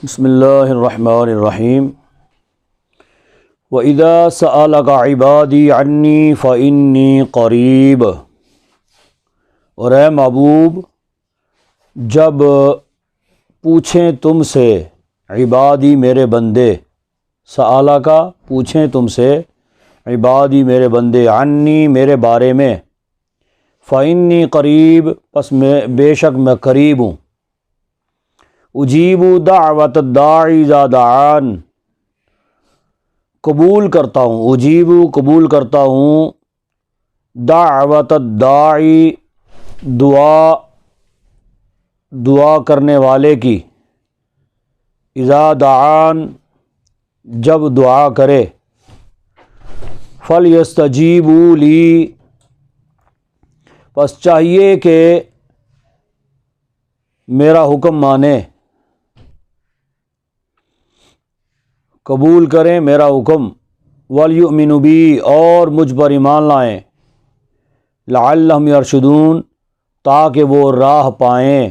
بسم اللہ الرحمن الرحیم وَإِذَا سَأَلَكَ عِبَادِي عَنِّي فَإِنِّي قَرِيب۔ اور اے محبوب، جب پوچھیں تم سے عبادی میرے بندے، سألک پوچھیں تم سے عبادی میرے بندے، عنی میرے بارے میں، فإنی قریب پس میں بے شک میں قریب ہوں، اجیب دعوت الداعی اذا دعان قبول کرتا ہوں، اجیب قبول کرتا ہوں، دعوت الداعی دعا کرنے والے کی، اذا دعان جب دعا کرے، فلیستجیبوا لی پس چاہیے کہ میرا حکم مانے، قبول کریں میرا حکم، ولیؤمنوا بی اور مجھ پر ایمان لائیں، لعلہم یرشدون تاکہ وہ راہ پائیں،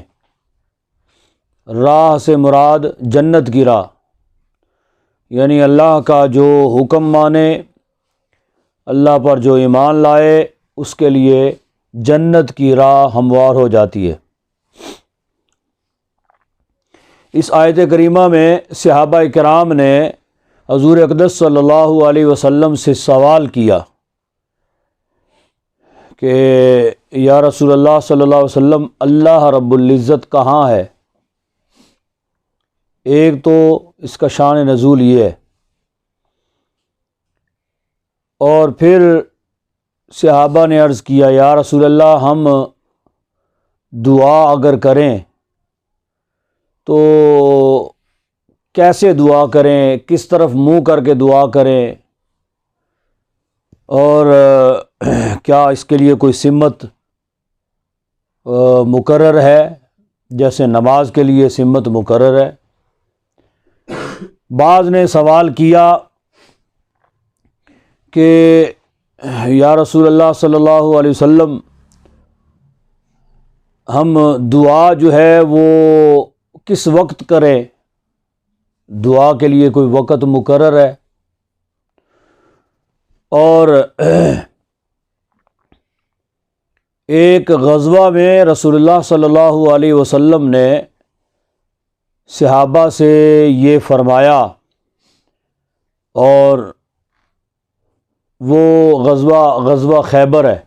راہ سے مراد جنت کی راہ، یعنی اللہ کا جو حکم مانے، اللہ پر جو ایمان لائے، اس کے لیے جنت کی راہ ہموار ہو جاتی ہے۔ اس آیت کریمہ میں صحابہ کرام نے حضور اقدس صلی اللہ علیہ وسلم سے سوال کیا کہ یا رسول اللہ صلی اللہ علیہ وسلم، اللہ رب العزت کہاں ہے؟ ایک تو اس کا شان نزول یہ ہے، اور پھر صحابہ نے عرض کیا یا رسول اللہ، ہم دعا اگر کریں تو کیسے دعا کریں، کس طرف منہ کر کے دعا کریں، اور کیا اس کے لیے کوئی سمت مقرر ہے، جیسے نماز کے لیے سمت مقرر ہے؟ بعض نے سوال کیا کہ یا رسول اللہ صلی اللہ علیہ وسلم، ہم دعا جو ہے وہ کس وقت کریں؟ دعا کے لیے کوئی وقت مقرر ہے؟ اور ایک غزوہ میں رسول اللہ صلی اللہ علیہ وسلم نے صحابہ سے یہ فرمایا، اور وہ غزوہ خیبر ہے۔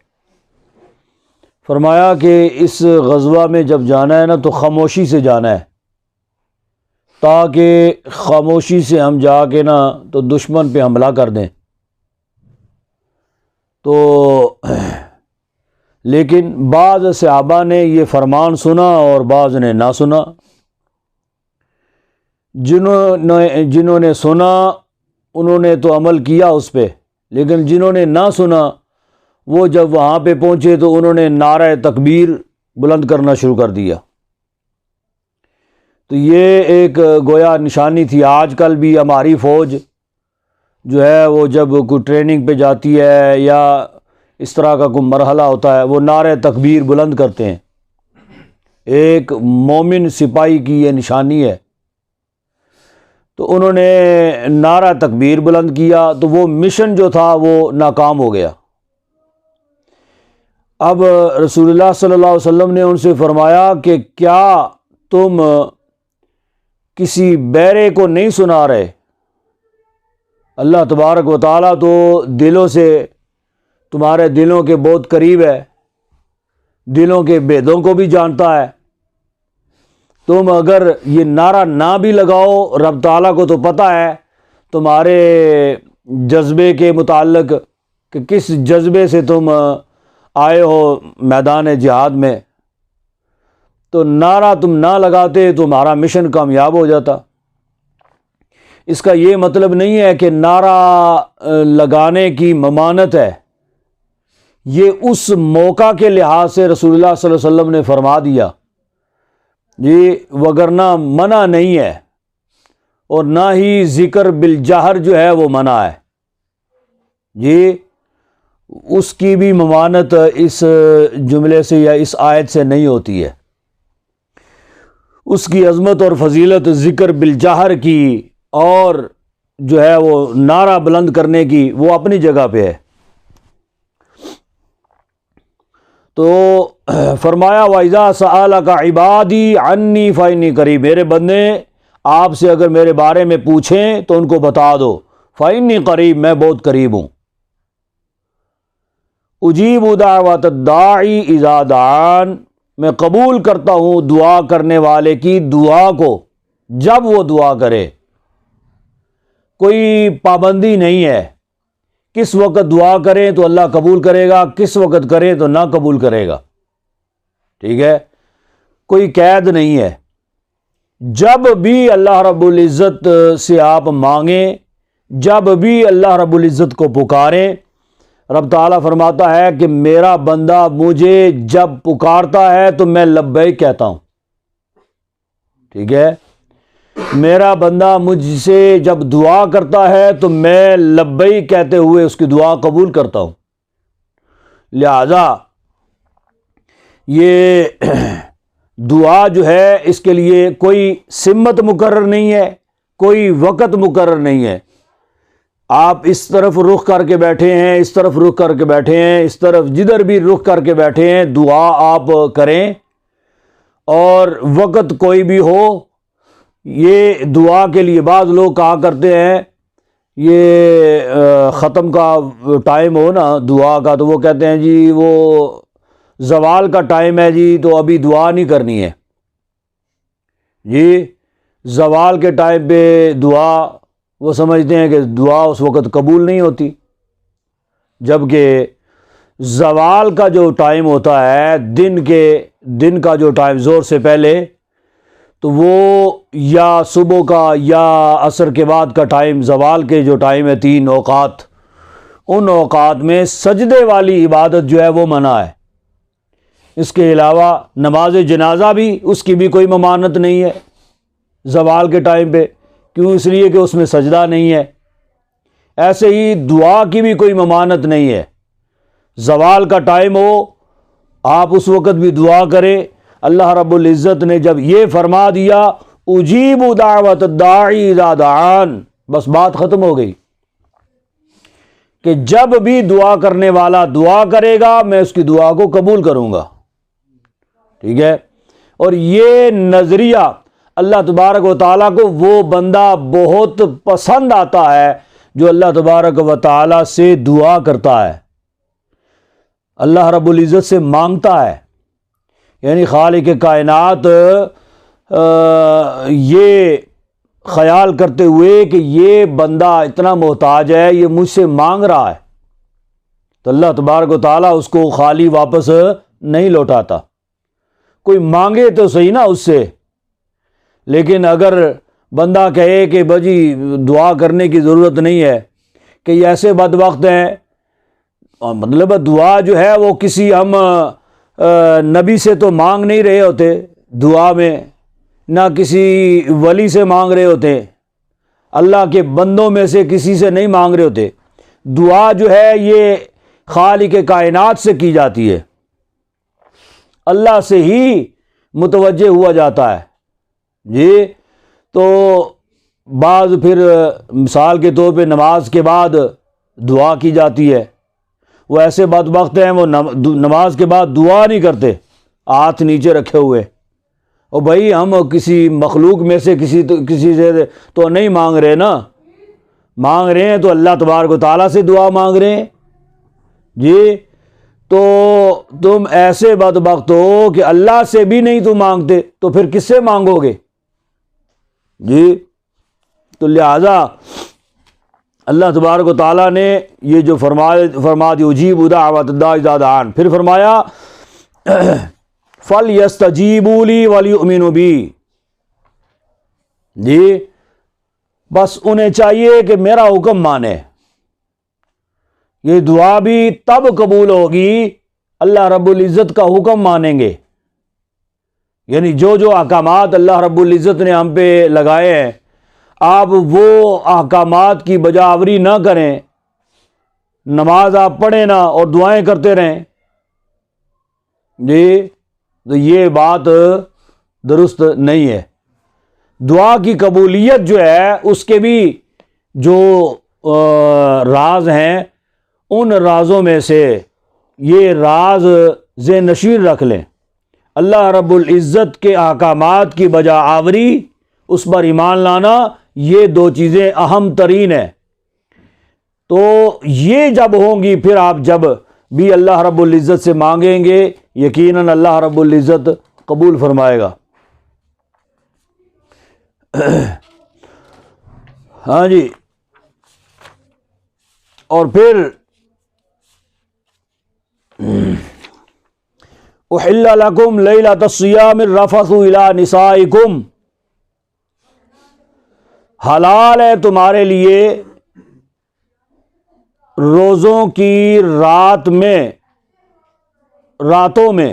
فرمایا کہ اس غزوہ میں جب جانا ہے نا تو خاموشی سے جانا ہے، تاکہ خاموشی سے ہم جا کے نا تو دشمن پہ حملہ کر دیں۔ تو لیکن بعض صحابہ نے یہ فرمان سنا اور بعض نے نہ سنا۔ جنہوں نے سنا انہوں نے تو عمل کیا اس پہ، لیکن جنہوں نے نہ سنا وہ جب وہاں پہ پہنچے تو انہوں نے نعرہ تکبیر بلند کرنا شروع کر دیا۔ تو یہ ایک گویا نشانی تھی۔ آج کل بھی ہماری فوج جو ہے وہ جب کوئی ٹریننگ پہ جاتی ہے یا اس طرح کا کوئی مرحلہ ہوتا ہے، وہ نعرہ تکبیر بلند کرتے ہیں۔ ایک مومن سپاہی کی یہ نشانی ہے۔ تو انہوں نے نعرہ تکبیر بلند کیا تو وہ مشن جو تھا وہ ناکام ہو گیا۔ اب رسول اللہ صلی اللہ علیہ وسلم نے ان سے فرمایا کہ کیا تم کسی بیرے کو نہیں سنا رہے؟ اللہ تبارک و تعالیٰ تو دلوں سے، تمہارے دلوں کے بہت قریب ہے، دلوں کے بھیدوں کو بھی جانتا ہے۔ تم اگر یہ نعرہ نہ بھی لگاؤ، رب تعالیٰ کو تو پتہ ہے تمہارے جذبے کے متعلق کہ کس جذبے سے تم آئے ہو میدان جہاد میں، تو نعرہ تم نہ لگاتے تو ہمارا مشن کامیاب ہو جاتا۔ اس کا یہ مطلب نہیں ہے کہ نعرہ لگانے کی ممانعت ہے، یہ اس موقع کے لحاظ سے رسول اللہ صلی اللہ علیہ وسلم نے فرما دیا جی، وگرنہ منع نہیں ہے، اور نہ ہی ذکر بالجہر جو ہے وہ منع ہے جی، اس کی بھی ممانعت اس جملے سے یا اس آیت سے نہیں ہوتی ہے۔ اس کی عظمت اور فضیلت ذکر بالجہر کی اور جو ہے وہ نعرہ بلند کرنے کی وہ اپنی جگہ پہ ہے۔ تو فرمایا وَإِذَا سَأَلَكَ عِبَادِي عَنِّي فَإِنِّي قَرِيبٌ، میرے بندے آپ سے اگر میرے بارے میں پوچھیں تو ان کو بتا دو فَإِنِّي قَرِيبٌ، میں بہت قریب ہوں۔ اجیب دعوت الداعی اذا دعان، میں قبول کرتا ہوں دعا کرنے والے کی دعا کو جب وہ دعا کرے۔ کوئی پابندی نہیں ہے، کس وقت دعا کریں تو اللہ قبول کرے گا، کس وقت کریں تو نہ قبول کرے گا، ٹھیک ہے، کوئی قید نہیں ہے۔ جب بھی اللہ رب العزت سے آپ مانگیں، جب بھی اللہ رب العزت کو پکاریں، رب تعالیٰ فرماتا ہے کہ میرا بندہ مجھے جب پکارتا ہے تو میں لبیک کہتا ہوں، ٹھیک ہے، میرا بندہ مجھ سے جب دعا کرتا ہے تو میں لبیک کہتے ہوئے اس کی دعا قبول کرتا ہوں۔ لہذا یہ دعا جو ہے اس کے لیے کوئی سمت مقرر نہیں ہے، کوئی وقت مقرر نہیں ہے۔ آپ اس طرف رخ کر کے بیٹھے ہیں، اس طرف رخ کر کے بیٹھے ہیں، اس طرف جدھر بھی رخ کر کے بیٹھے ہیں دعا آپ کریں، اور وقت کوئی بھی ہو۔ یہ دعا کے لیے بعض لوگ کہا کرتے ہیں، یہ ختم کا ٹائم ہو نا دعا کا تو وہ کہتے ہیں جی وہ زوال کا ٹائم ہے جی تو ابھی دعا نہیں کرنی ہے جی، زوال کے ٹائم پہ دعا، وہ سمجھتے ہیں کہ دعا اس وقت قبول نہیں ہوتی، جبکہ زوال کا جو ٹائم ہوتا ہے دن کا جو ٹائم زور سے پہلے، تو وہ یا صبح کا یا عصر کے بعد کا ٹائم، زوال کے جو ٹائم ہے 3 اوقات، ان اوقات میں سجدے والی عبادت جو ہے وہ منع ہے۔ اس کے علاوہ نماز جنازہ بھی، اس کی بھی کوئی ممانعت نہیں ہے زوال کے ٹائم پہ، کیوں؟ اس لیے کہ اس میں سجدہ نہیں ہے۔ ایسے ہی دعا کی بھی کوئی ممانعت نہیں ہے، زوال کا ٹائم ہو آپ اس وقت بھی دعا کریں۔ اللہ رب العزت نے جب یہ فرما دیا اجیب دعوت الداعی اذا دعان، بس بات ختم ہو گئی کہ جب بھی دعا کرنے والا دعا کرے گا میں اس کی دعا کو قبول کروں گا، ٹھیک ہے۔ اور یہ نظریہ اللہ تبارک و تعالیٰ کو وہ بندہ بہت پسند آتا ہے جو اللہ تبارک و تعالیٰ سے دعا کرتا ہے، اللہ رب العزت سے مانگتا ہے، یعنی خالق کائنات یہ خیال کرتے ہوئے کہ یہ بندہ اتنا محتاج ہے، یہ مجھ سے مانگ رہا ہے، تو اللہ تبارک و تعالیٰ اس کو خالی واپس نہیں لوٹاتا۔ کوئی مانگے تو صحیح نا اس سے، لیکن اگر بندہ کہے کہ بجی دعا کرنے کی ضرورت نہیں ہے، کہ یہ ایسے بدبخت ہیں، مطلب دعا جو ہے وہ کسی ہم نبی سے تو مانگ نہیں رہے ہوتے دعا میں، نہ کسی ولی سے مانگ رہے ہوتے، اللہ کے بندوں میں سے کسی سے نہیں مانگ رہے ہوتے، دعا جو ہے یہ خالق کائنات سے کی جاتی ہے، اللہ سے ہی متوجہ ہوا جاتا ہے جی۔ تو بعض پھر مثال کے طور پہ نماز کے بعد دعا کی جاتی ہے، وہ ایسے بدبخت ہیں وہ نماز کے بعد دعا نہیں کرتے، ہاتھ نیچے رکھے ہوئے، اور بھائی ہم کسی مخلوق میں سے کسی سے تو نہیں مانگ رہے نا، مانگ رہے ہیں تو اللہ تبارک و تعالیٰ سے دعا مانگ رہے ہیں جی۔ تو تم ایسے بدبخت ہو کہ اللہ سے بھی نہیں تم مانگتے تو پھر کس سے مانگو گے جی۔ تو لہذا اللہ تبارک و تعالیٰ نے یہ جو فرما دی اجیب دعوت الداعی اذا دعان، پھر فرمایا فَلْيَسْتَجِيبُوا لِي وَلْيُؤْمِنُوا بِي، جی بس انہیں چاہیے کہ میرا حکم مانے۔ یہ دعا بھی تب قبول ہوگی اللہ رب العزت کا حکم مانیں گے، یعنی جو احکامات اللہ رب العزت نے ہم پہ لگائے ہیں آپ وہ احکامات کی بجاوری نہ کریں، نماز آپ پڑھیں نا اور دعائیں کرتے رہیں جی، تو یہ بات درست نہیں ہے۔ دعا کی قبولیت جو ہے اس کے بھی جو راز ہیں، ان رازوں میں سے یہ راز ذہن نشین رکھ لیں، اللہ رب العزت کے احکامات کی بجا آوری، اس پر ایمان لانا، یہ دو چیزیں اہم ترین ہیں۔ تو یہ جب ہوں گی، پھر آپ جب بھی اللہ رب العزت سے مانگیں گے، یقیناً اللہ رب العزت قبول فرمائے گا۔ ہاں جی، اور پھر احل لکم لیلۃ الصیام الرفث الی نسائکم، حلال ہے تمہارے لیے روزوں کی راتوں میں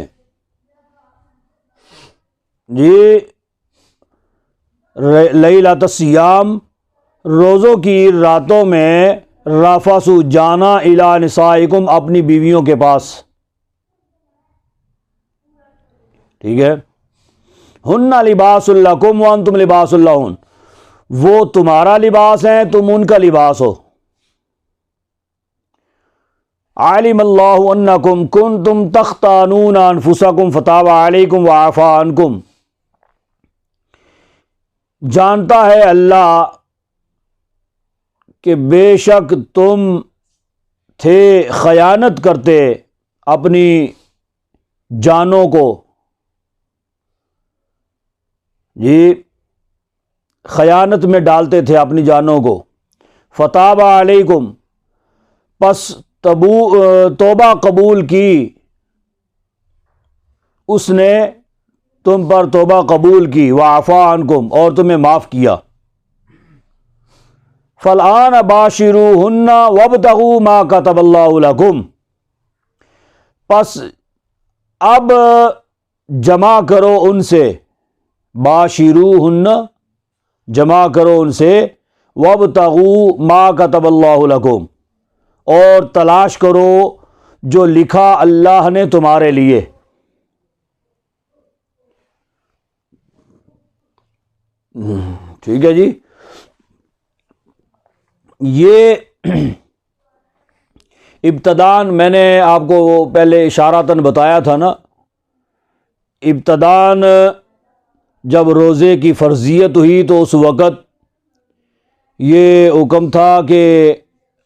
جی، لیلۃ الصیام روزوں کی راتوں میں، رفث جانا، الی نسائکم اپنی بیویوں کے پاس، ٹھیک ہے، ہن لباس لکم وانتم لباس لہن، وہ تمہارا لباس ہیں، تم ان کا لباس ہو۔ علم اللہ انکم کنتم تختانون انفسکم فتاب علیکم وعفی عنکم، جانتا ہے اللہ کہ بے شک تم تھے خیانت کرتے اپنی جانوں کو، جی خیانت میں ڈالتے تھے اپنی جانوں کو، فتاب علیکم، پس توبہ قبول کی اس نے تم پر، توبہ قبول کی، وعفا عنکم، اور تمہیں معاف کیا۔ فالآن باشروہن وابتغوا ما کتب اللہ لکم، پس اب جمع کرو ان سے، باشروہن جمع کرو ان سے، وابتغوا ما کتب اللہ لکم، اور تلاش کرو جو لکھا اللہ نے تمہارے لیے۔ ٹھیک ہے جی، یہ ابتداً میں نے آپ کو پہلے اشارتاً بتایا تھا نا، ابتداً جب روزے کی فرضیت ہوئی تو اس وقت یہ حکم تھا کہ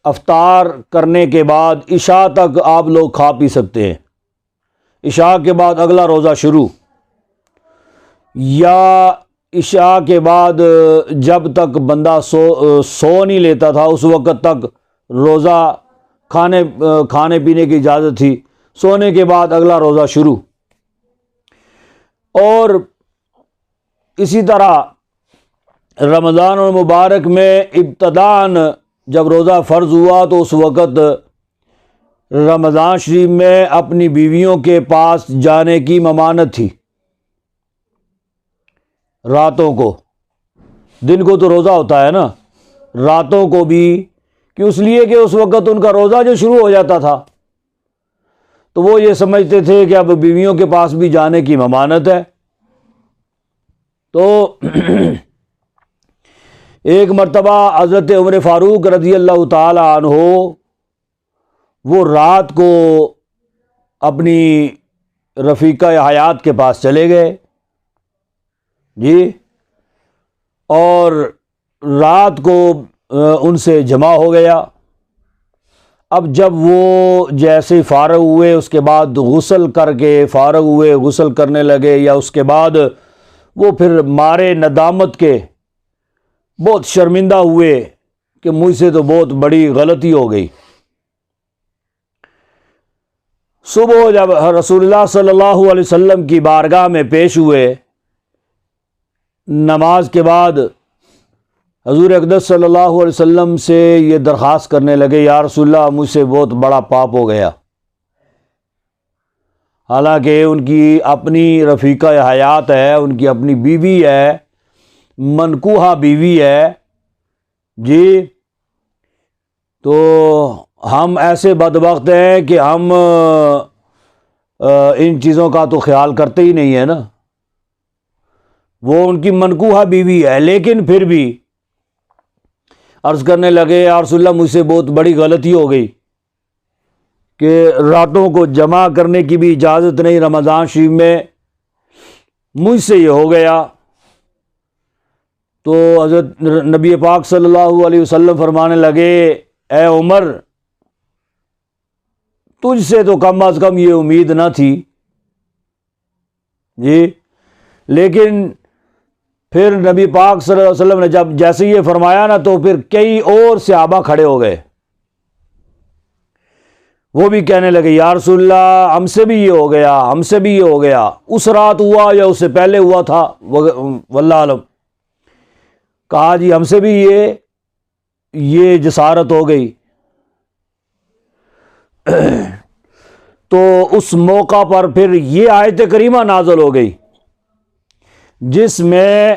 افطار کرنے کے بعد عشاء تک آپ لوگ کھا پی سکتے ہیں، عشاء کے بعد اگلا روزہ شروع، یا عشاء کے بعد جب تک بندہ سو نہیں لیتا تھا اس وقت تک روزہ کھانے پینے کی اجازت تھی، سونے کے بعد اگلا روزہ شروع۔ اور اسی طرح رمضان المبارک میں ابتداً جب روزہ فرض ہوا تو اس وقت رمضان شریف میں اپنی بیویوں کے پاس جانے کی ممانعت تھی، راتوں کو، دن کو تو روزہ ہوتا ہے نا، راتوں کو بھی، کہ اس لیے کہ اس وقت ان کا روزہ جو شروع ہو جاتا تھا تو وہ یہ سمجھتے تھے کہ اب بیویوں کے پاس بھی جانے کی ممانعت ہے۔ تو ایک مرتبہ حضرت عمر فاروق رضی اللہ تعالی عنہ وہ رات کو اپنی رفیقہ حیات کے پاس چلے گئے جی، اور رات کو ان سے جمع ہو گیا۔ اب جب وہ جیسے فارغ ہوئے، اس کے بعد غسل کر کے فارغ ہوئے، غسل کرنے لگے، یا اس کے بعد وہ پھر مارے ندامت کے بہت شرمندہ ہوئے کہ مجھ سے تو بہت بڑی غلطی ہو گئی۔ صبح جب رسول اللہ صلی اللہ علیہ وسلم کی بارگاہ میں پیش ہوئے، نماز کے بعد حضور اقدس صلی اللہ علیہ وسلم سے یہ درخواست کرنے لگے، یا رسول اللہ مجھ سے بہت بڑا پاپ ہو گیا۔ حالانکہ ان کی اپنی رفیقہ حیات ہے، ان کی اپنی بیوی ہے، منکوحہ بیوی ہے جی، تو ہم ایسے بدبخت ہیں کہ ہم ان چیزوں کا تو خیال کرتے ہی نہیں ہے نا۔ وہ ان کی منکوحہ بیوی ہے، لیکن پھر بھی عرض کرنے لگے یا رسول اللہ مجھ سے بہت بڑی غلطی ہو گئی کہ راتوں کو جمع کرنے کی بھی اجازت نہیں رمضان شریف میں، مجھ سے یہ ہو گیا۔ تو حضرت نبی پاک صلی اللہ علیہ وسلم فرمانے لگے اے عمر تجھ سے تو کم از کم یہ امید نہ تھی جی، لیکن پھر نبی پاک صلی اللہ علیہ وسلم نے جب جیسے یہ فرمایا نا تو پھر کئی اور صحابہ کھڑے ہو گئے، وہ بھی کہنے لگے یا رسول اللہ ہم سے بھی یہ ہو گیا، ہم سے بھی یہ ہو گیا، اس رات ہوا یا اس سے پہلے ہوا تھا واللہ عالم۔ کہا جی ہم سے بھی یہ جسارت ہو گئی۔ تو اس موقع پر پھر یہ آیت کریمہ نازل ہو گئی جس میں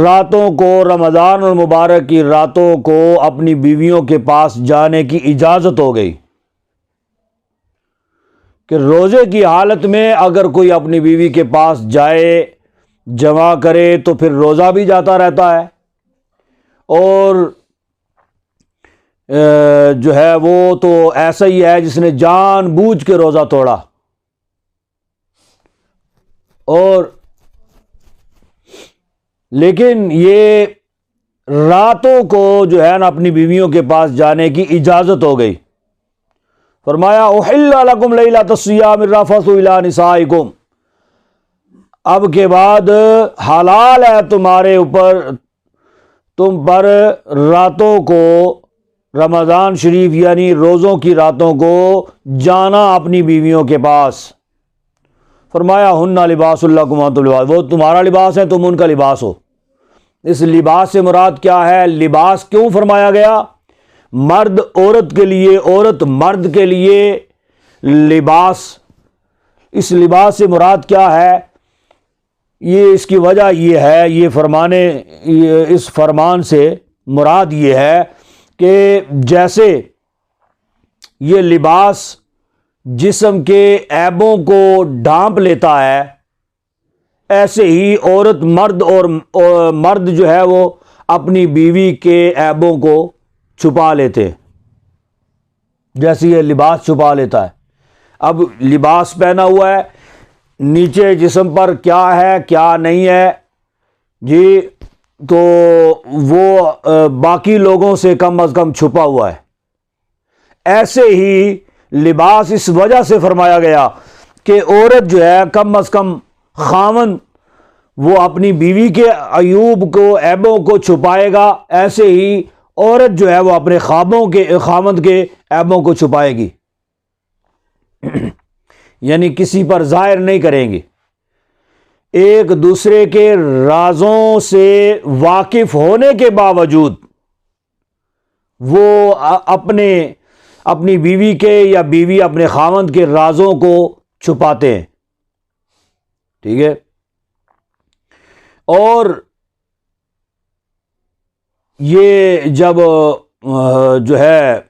راتوں کو، رمضان المبارک کی راتوں کو اپنی بیویوں کے پاس جانے کی اجازت ہو گئی کہ روزے کی حالت میں اگر کوئی اپنی بیوی کے پاس جائے، جمع کرے تو پھر روزہ بھی جاتا رہتا ہے، اور جو ہے وہ تو ایسا ہی ہے جس نے جان بوجھ کے روزہ توڑا۔ اور لیکن یہ راتوں کو جو ہے نا اپنی بیویوں کے پاس جانے کی اجازت ہو گئی۔ فرمایا احل لکم لیلۃ الصیام الرفث الی نسائکم، اب کے بعد حلال ہے تمہارے اوپر، تم پر راتوں کو، رمضان شریف یعنی روزوں کی راتوں کو جانا اپنی بیویوں کے پاس۔ فرمایا ہن لباس لکم وانتم لباس، وہ تمہارا لباس ہے تم ان کا لباس ہو۔ اس لباس سے مراد کیا ہے؟ لباس کیوں فرمایا گیا؟ مرد عورت کے لیے، عورت مرد کے لیے لباس۔ اس لباس سے مراد کیا ہے؟ یہ اس کی وجہ یہ ہے، اس فرمان سے مراد یہ ہے کہ جیسے یہ لباس جسم کے عیبوں کو ڈھانپ لیتا ہے، ایسے ہی عورت اور مرد جو ہے وہ اپنی بیوی کے عیبوں کو چھپا لیتے، جیسے یہ لباس چھپا لیتا ہے۔ اب لباس پہنا ہوا ہے، نیچے جسم پر کیا ہے کیا نہیں ہے جی، تو وہ باقی لوگوں سے کم از کم چھپا ہوا ہے۔ ایسے ہی لباس اس وجہ سے فرمایا گیا کہ عورت جو ہے کم از کم خاوند وہ اپنی بیوی کے عیوب کو، عیبوں کو چھپائے گا، ایسے ہی عورت جو ہے وہ اپنے خاوند کے عیبوں کو چھپائے گی، یعنی کسی پر ظاہر نہیں کریں گی۔ ایک دوسرے کے رازوں سے واقف ہونے کے باوجود وہ اپنی بیوی کے یا بیوی اپنے خاوند کے رازوں کو چھپاتے ہیں، ٹھیک ہے۔ اور یہ جب جو ہے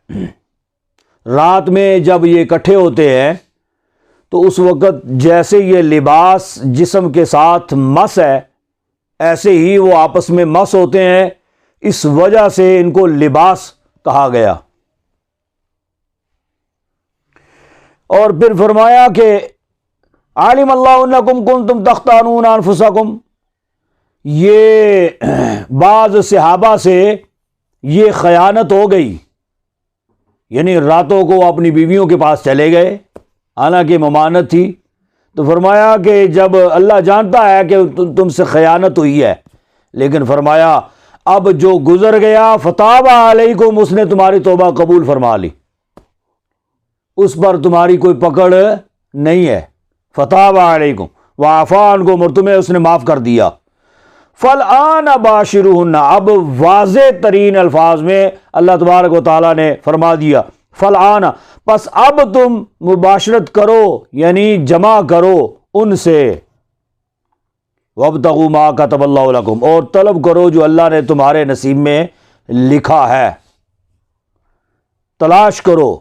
رات میں جب یہ اکٹھے ہوتے ہیں تو اس وقت جیسے یہ لباس جسم کے ساتھ مس ہے، ایسے ہی وہ آپس میں مس ہوتے ہیں، اس وجہ سے ان کو لباس کہا گیا۔ اور پھر فرمایا کہ عالم اللہ انکم کنتم تختانون انفسکم، یہ بعض صحابہ سے یہ خیانت ہو گئی، یعنی راتوں کو اپنی بیویوں کے پاس چلے گئے حالانکہ ممانعت تھی، تو فرمایا کہ جب اللہ جانتا ہے کہ تم سے خیانت ہوئی ہے، لیکن فرمایا اب جو گزر گیا فتاب علیکم، اس نے تمہاری توبہ قبول فرما لی، اس پر تمہاری کوئی پکڑ نہیں ہے، فتاب علیکم وعفا عنکم، اور تمہیں اس نے معاف کر دیا۔ فالآن باشروہن، اب واضح ترین الفاظ میں اللہ تبارک و تعالیٰ نے فرما دیا فالآن، پس اب تم مباشرت کرو یعنی جمع کرو ان سے، وابتغوا ما کتب اللہ لکم، اور طلب کرو جو اللہ نے تمہارے نصیب میں لکھا ہے، تلاش کرو،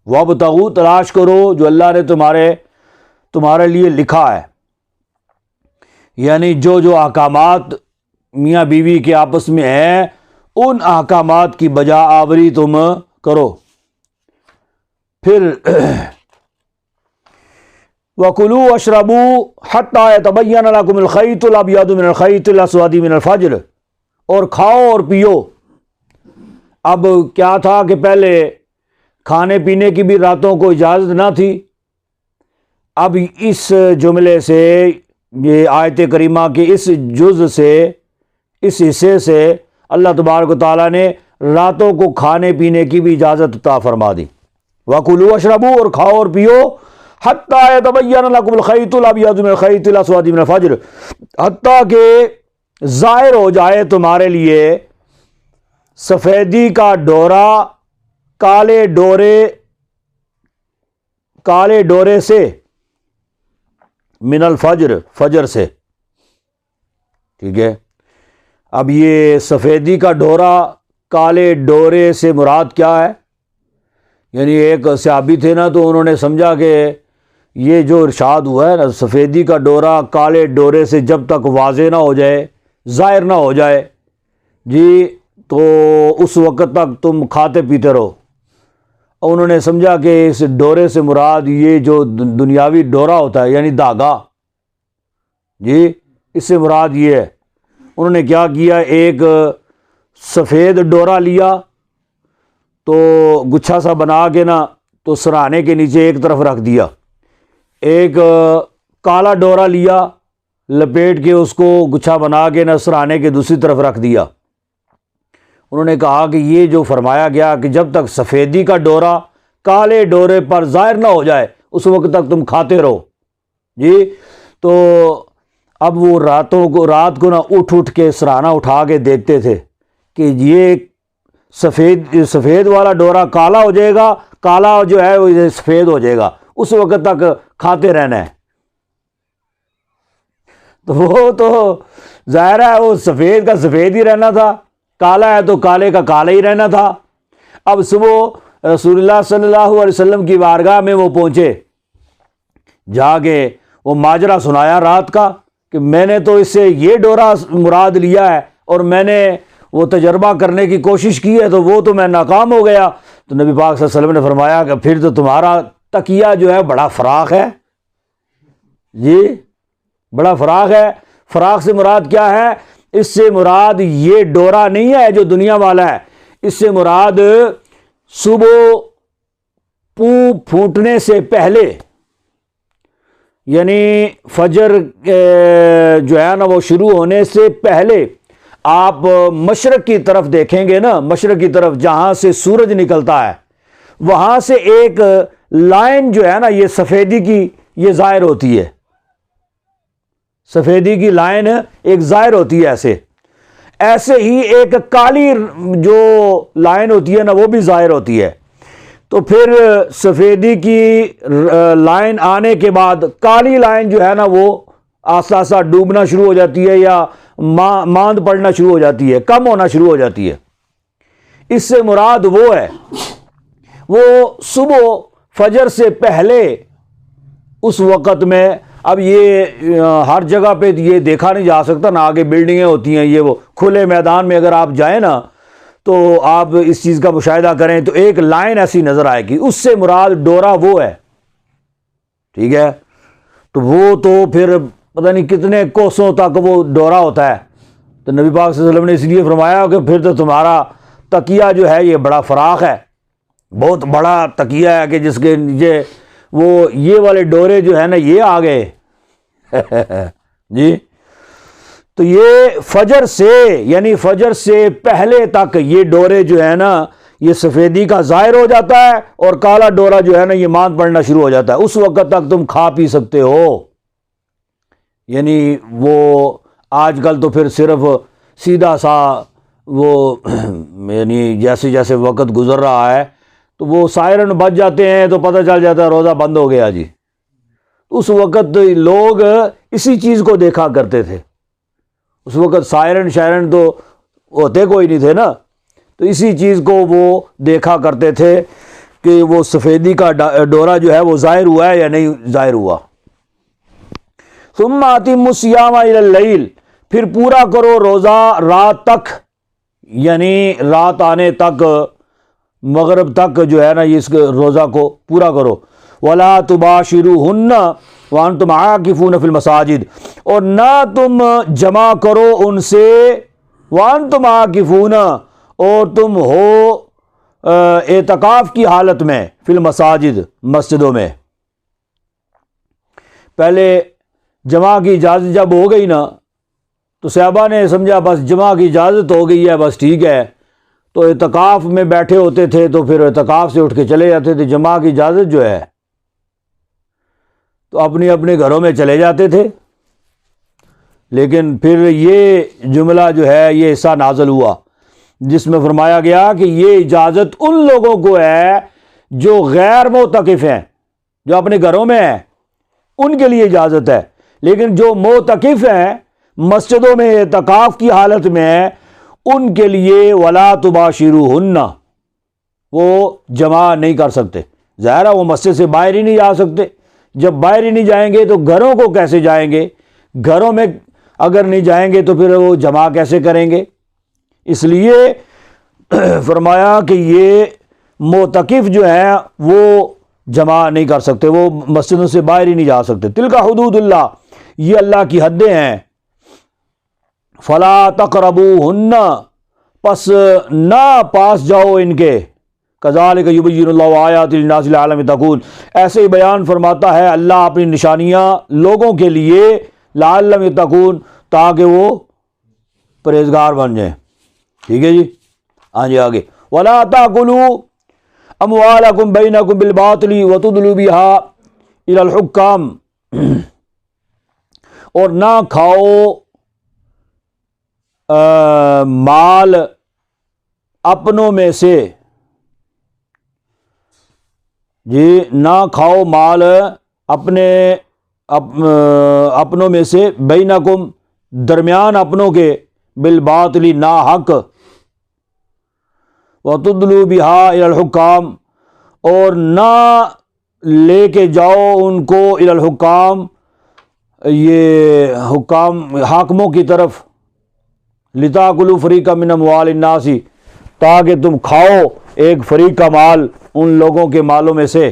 وابتغوا تلاش کرو جو اللہ نے تمہارے لیے لکھا ہے۔ یعنی جو احکامات میاں بیوی کے آپس میں ہیں ان احکامات کی بجا آوری تم کرو۔ پھر وَكُلُوا وَاشْرَبُوا حَتَّى يَتَبَيَّنَ لَكُمُ الْخَيْطُ الْأَبْيَضُ مِنَ الْخَيْطِ الْأَسْوَدِ مِنَ الْفَجْرِ، اور کھاؤ اور پیو۔ اب کیا تھا کہ پہلے کھانے پینے کی بھی راتوں کو اجازت نہ تھی، اب اس جملے سے، یہ آیت کریمہ کے اس جز سے، اس حصے سے اللہ تبارک و تعالیٰ نے راتوں کو کھانے پینے کی بھی اجازت عطا فرما دی۔ وَكُلُوا وَاشْرَبُوا، اور کھاؤ اور پیو، حتیٰ يَتَبَيَّنَ لَكُمُ الْخَيْطُ الْأَبْيَضُ مِنَ الْخَيْطِ الْأَسْوَدِ مِنَ الْفَجْرِ، حتیٰ کہ ظاہر ہو جائے تمہارے لیے سفیدی کا ڈورا کالے ڈورے سے، من الفجر، فجر سے، ٹھیک ہے۔ اب یہ سفیدی کا ڈورا کالے ڈورے سے مراد کیا ہے؟ یعنی ایک صحابی تھے نا، تو انہوں نے سمجھا کہ یہ جو ارشاد ہوا ہے نا، سفیدی کا ڈورا کالے ڈورے سے جب تک واضح نہ ہو جائے، ظاہر نہ ہو جائے جی، تو اس وقت تک تم کھاتے پیتے رہو۔ انہوں نے سمجھا کہ اس ڈورے سے مراد یہ جو دنیاوی ڈورا ہوتا ہے، یعنی دھاگا، جی اس سے مراد یہ ہے۔ انہوں نے کیا کیا، ایک سفید ڈورا لیا تو گچھا سا بنا کے نا، تو سرہانے کے نیچے ایک طرف رکھ دیا، ایک کالا ڈورا لیا لپیٹ کے، اس کو گچھا بنا کے نا سرہانے کے دوسری طرف رکھ دیا۔ انہوں نے کہا کہ یہ جو فرمایا گیا کہ جب تک سفیدی کا ڈورا کالے ڈورے پر ظاہر نہ ہو جائے اس وقت تک تم کھاتے رہو جی۔ تو اب وہ رات کو نا اٹھ کے سرہانہ اٹھا کے دیکھتے تھے کہ یہ سفید والا ڈورا کالا ہو جائے گا، کالا جو ہے وہ سفید ہو جائے گا، اس وقت تک کھاتے رہنا ہے۔ تو وہ تو ظاہر ہے وہ سفید کا سفید ہی رہنا تھا، کالا ہے تو کالے کا کالا ہی رہنا تھا۔ اب صبح رسول اللہ صلی اللہ علیہ وسلم کی بارگاہ میں وہ پہنچے، جا کے وہ ماجرا سنایا رات کا کہ میں نے تو اس سے یہ ڈورا مراد لیا ہے، اور میں نے وہ تجربہ کرنے کی کوشش کی ہے تو وہ تو میں ناکام ہو گیا۔ تو نبی پاک صلی اللہ علیہ وسلم نے فرمایا کہ پھر تو تمہارا تکیہ جو ہے بڑا فراخ ہے جی، بڑا فراخ ہے۔ فراخ سے مراد کیا ہے؟ اس سے مراد یہ ڈورا نہیں ہے جو دنیا والا ہے، اس سے مراد صبح پھوٹنے سے پہلے، یعنی فجر جو ہے نا وہ شروع ہونے سے پہلے آپ مشرق کی طرف دیکھیں گے نا، مشرق کی طرف جہاں سے سورج نکلتا ہے وہاں سے ایک لائن جو ہے نا یہ سفیدی کی یہ ظاہر ہوتی ہے، سفیدی کی لائن ایک ظاہر ہوتی ہے، ایسے ہی ایک کالی جو لائن ہوتی ہے نا وہ بھی ظاہر ہوتی ہے۔ تو پھر سفیدی کی لائن آنے کے بعد کالی لائن جو ہے نا وہ آہستہ آہستہ ڈوبنا شروع ہو جاتی ہے، یا ماند پڑنا شروع ہو جاتی ہے، کم ہونا شروع ہو جاتی ہے۔ اس سے مراد وہ ہے، وہ صبح فجر سے پہلے اس وقت میں، اب یہ ہر جگہ پہ یہ دیکھا نہیں جا سکتا نا، آگے بلڈنگیں ہوتی ہیں، یہ وہ کھلے میدان میں اگر آپ جائیں نا تو آپ اس چیز کا مشاہدہ کریں تو ایک لائن ایسی نظر آئے گی، اس سے مراد ڈورا وہ ہے، ٹھیک ہے۔ تو وہ تو پھر پتہ نہیں کتنے کوسوں تک وہ ڈورا ہوتا ہے، تو نبی پاک صلی اللہ علیہ وسلم نے اس لیے فرمایا کہ پھر تو تمہارا تکیہ جو ہے یہ بڑا فراخ ہے، بہت بڑا تکیہ ہے کہ جس کے نیچے وہ یہ والے ڈورے جو ہے نا یہ آ گئے جی۔ تو یہ فجر سے، یعنی فجر سے پہلے تک یہ ڈورے جو ہے نا یہ سفیدی کا ظاہر ہو جاتا ہے، اور کالا ڈورا جو ہے نا یہ ماند پڑنا شروع ہو جاتا ہے، اس وقت تک تم کھا پی سکتے ہو۔ یعنی وہ آج کل تو پھر صرف سیدھا سا وہ یعنی جیسے جیسے وقت گزر رہا ہے تو وہ سائرن بج جاتے ہیں تو پتہ چل جاتا ہے روزہ بند ہو گیا جی۔ اس وقت لوگ اسی چیز کو دیکھا کرتے تھے، اس وقت سائرن شائرن تو ہوتے کوئی نہیں تھے نا، تو اسی چیز کو وہ دیکھا کرتے تھے کہ وہ سفیدی کا ڈورا جو ہے وہ ظاہر ہوا ہے یا نہیں ظاہر ہوا۔ ثم اتموا الصیام الی اللیل، پھر پورا کرو روزہ رات تک، یعنی رات آنے تک، مغرب تک جو ہے نا اس روزہ کو پورا کرو۔ ولا تباشروہن وانتم عاکفون فی المساجد، اور نہ تم جمع کرو ان سے، وانتم عاکفون، اور تم ہو اعتکاف کی حالت میں، فی المساجد، مسجدوں میں۔ پہلے جمع کی اجازت جب ہو گئی نا تو صحابہ نے سمجھا بس جمع کی اجازت ہو گئی ہے، بس ٹھیک ہے، تو اعتکاف میں بیٹھے ہوتے تھے تو پھر اعتکاف سے اٹھ کے چلے جاتے تھے۔ جمع کی اجازت جو ہے تو اپنے اپنے گھروں میں چلے جاتے تھے، لیکن پھر یہ جملہ جو ہے یہ حصہ نازل ہوا جس میں فرمایا گیا کہ یہ اجازت ان لوگوں کو ہے جو غیر معتکف ہیں، جو اپنے گھروں میں ہیں، ان کے لیے اجازت ہے، لیکن جو معتکف ہیں، مسجدوں میں اعتکاف کی حالت میں ہیں، ان کے لیے ولا تباشروہن، وہ جمع نہیں کر سکتے۔ ظاہر ہے وہ مسجد سے باہر ہی نہیں جا سکتے، جب باہر ہی نہیں جائیں گے تو گھروں کو کیسے جائیں گے؟ گھروں میں اگر نہیں جائیں گے تو پھر وہ جمع کیسے کریں گے؟ اس لیے فرمایا کہ یہ معتکف جو ہیں وہ جمع نہیں کر سکتے، وہ مسجدوں سے باہر ہی نہیں جا سکتے۔ تلک حدود اللہ، یہ اللہ کی حدیں ہیں۔ فلا تقربوہن، پس نہ پاس جاؤ ان کے۔ کذالک یبین اللہ آیات للناس لعلہم یتقون، ایسے ہی بیان فرماتا ہے اللہ اپنی نشانیاں لوگوں کے لیے، لعلہم یتقون، تاکہ وہ پرہیزگار بن جائیں۔ ٹھیک ہے جی، ہاں جی آگے، ولا تاکلوا اموالکم بینکم بالباطل وتدلوا بها الی الحکام، اور نہ کھاؤ مال اپنوں میں سے، جی نہ کھاؤ مال اپنوں میں سے، بینکم درمیان اپنوں کے، بالباطل ناحق، وتدلوا بها الی الحکام، اور نہ لے کے جاؤ ان کو الی الحکام، یہ حکام حاکموں کی طرف، لتاکلوا فریقا من اموال الناس، تاکہ تم کھاؤ ایک فریق کا مال ان لوگوں کے مالوں میں سے،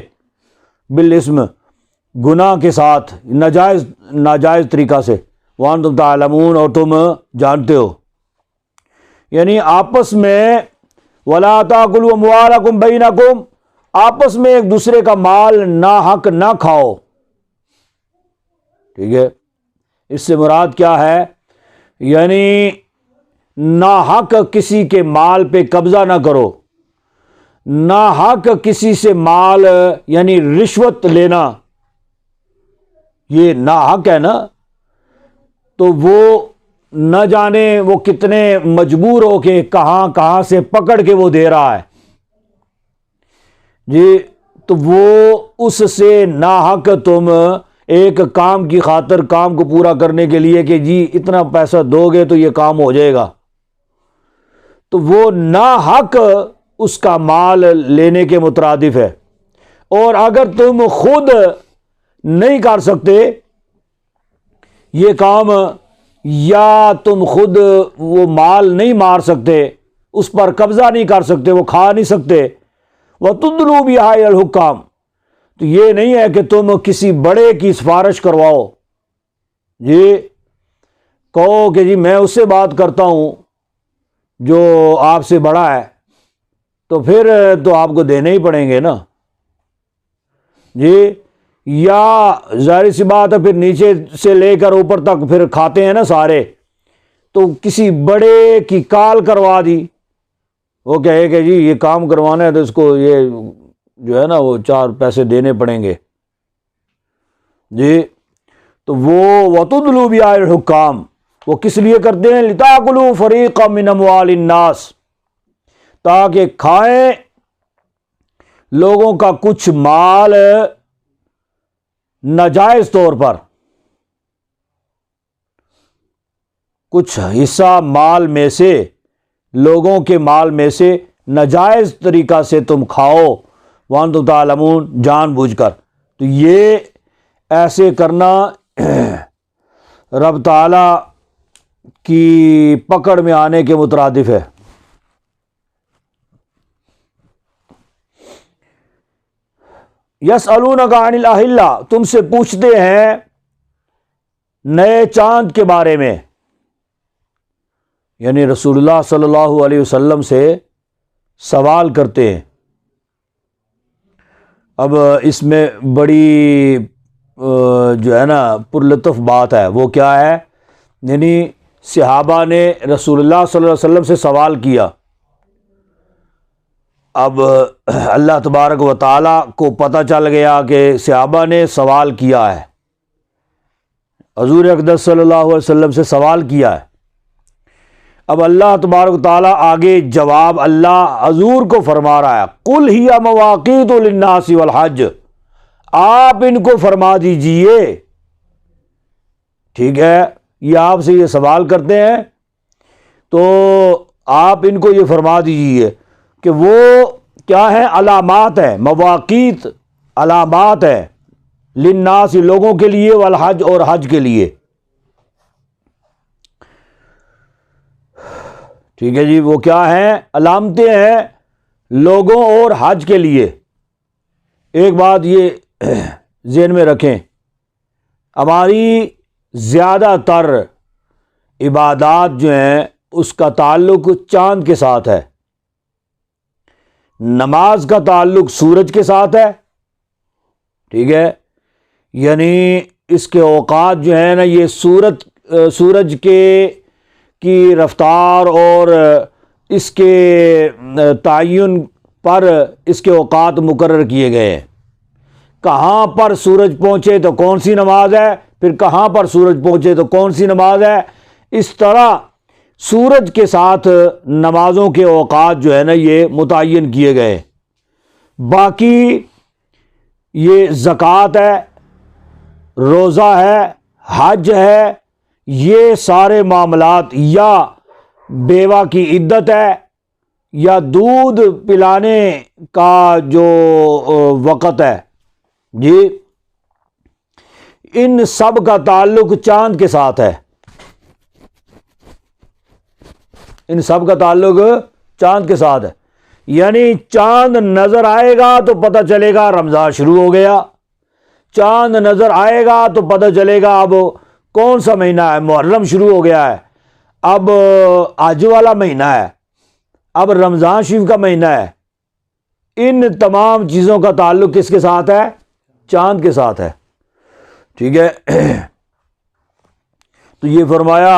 بالاسم، گناہ کے ساتھ، ناجائز طریقہ سے، وانتم تعلمون، اور تم جانتے ہو۔ یعنی آپس میں ولا تاکلوا اموالکم بینکم، آپس میں ایک دوسرے کا مال ناحق نہ کھاؤ۔ ٹھیک ہے، اس سے مراد کیا ہے؟ یعنی ناحق کسی کے مال پہ قبضہ نہ کرو، ناحق کسی سے مال یعنی رشوت لینا، یہ ناحق ہے نا، تو وہ نہ جانے وہ کتنے مجبور ہو کے کہاں کہاں سے پکڑ کے وہ دے رہا ہے جی، تو وہ اس سے ناحق تم ایک کام کی خاطر، کام کو پورا کرنے کے لیے کہ جی اتنا پیسہ دو گے تو یہ کام ہو جائے گا، تو وہ ناحق اس کا مال لینے کے مترادف ہے۔ اور اگر تم خود نہیں کر سکتے یہ کام، یا تم خود وہ مال نہیں مار سکتے، اس پر قبضہ نہیں کر سکتے، وہ کھا نہیں سکتے، وَتُدْلُوا بِهَا إِلَى الْحُكَّامِ، تو یہ نہیں ہے کہ تم کسی بڑے کی سفارش کرواؤ، جی کہو کہ جی میں اس سے بات کرتا ہوں جو آپ سے بڑا ہے، تو پھر تو آپ کو دینے ہی پڑیں گے نا جی، یا ظاہر سی بات ہے پھر نیچے سے لے کر اوپر تک پھر کھاتے ہیں نا سارے، تو کسی بڑے کی کال کروا دی، وہ کہے کہ جی یہ کام کروانا ہے تو اس کو یہ جو ہے نا وہ 4 پیسے دینے پڑیں گے جی، تو وہ وَتُدْلُوا بِهَا إِلَى الْحُكَّامِ، وہ کس لیے کرتے ہیں؟ لِتَأْكُلُوا فَرِيقًا مِّنْ أَمْوَالِ النَّاسِ، تاکہ کھائیں لوگوں کا کچھ مال ناجائز طور پر، کچھ حصہ مال میں سے، لوگوں کے مال میں سے ناجائز طریقہ سے تم کھاؤ، وانتم تعلمون، جان بوجھ کر۔ تو یہ ایسے کرنا رب تعالیٰ کی پکڑ میں آنے کے مترادف ہے۔ یسألونک عن الأہلہ، تم سے پوچھتے ہیں نئے چاند کے بارے میں، یعنی رسول اللہ صلی اللہ علیہ وسلم سے سوال کرتے ہیں۔ اب اس میں بڑی جو ہے نا پرلطف بات ہے، وہ کیا ہے؟ یعنی صحابہ نے رسول اللہ صلی اللہ علیہ وسلم سے سوال کیا۔ اب اللہ تبارک و تعالیٰ کو پتہ چل گیا کہ صحابہ نے سوال کیا ہے، حضور اقدس صلی اللہ علیہ وسلم سے سوال کیا ہے۔ اب اللہ تبارک و تعالیٰ آگے جواب اللہ حضور کو فرما رہا ہے، قل ہی مواقیت للناس والحج، آپ ان کو فرما دیجئے، ٹھیک ہے، یہ آپ سے یہ سوال کرتے ہیں تو آپ ان کو یہ فرما دیجئے کہ وہ کیا ہے؟ علامات ہیں، مواقیت علامات ہیں، للناس لوگوں کے لیے، والحج اور حج کے لیے، ٹھیک ہے جی۔ وہ کیا ہیں؟ علامتیں ہیں لوگوں اور حج کے لیے۔ ایک بات یہ ذہن میں رکھیں، ہماری زیادہ تر عبادات جو ہیں اس کا تعلق چاند کے ساتھ ہے، نماز کا تعلق سورج کے ساتھ ہے، ٹھیک ہے، یعنی اس کے اوقات جو ہیں نا یہ سورج کی رفتار اور اس کے تعین پر اس کے اوقات مقرر کیے گئے ہیں۔ کہاں پر سورج پہنچے تو کون سی نماز ہے، پھر کہاں پر سورج پہنچے تو کون سی نماز ہے، اس طرح سورج کے ساتھ نمازوں کے اوقات جو ہے نا یہ متعین کیے گئے۔ باقی یہ زکوٰۃ ہے، روزہ ہے، حج ہے، یہ سارے معاملات یا بیوہ کی عدت ہے یا دودھ پلانے کا جو وقت ہے جی، ان سب کا تعلق چاند کے ساتھ ہے، ان سب کا تعلق چاند کے ساتھ ہے۔ یعنی چاند نظر آئے گا تو پتہ چلے گا رمضان شروع ہو گیا، چاند نظر آئے گا تو پتہ چلے گا اب کون سا مہینہ ہے، محرم شروع ہو گیا ہے، اب حج والا مہینہ ہے، اب رمضان شریف کا مہینہ ہے۔ ان تمام چیزوں کا تعلق کس کے ساتھ ہے؟ چاند کے ساتھ ہے، ٹھیک ہے۔ تو یہ فرمایا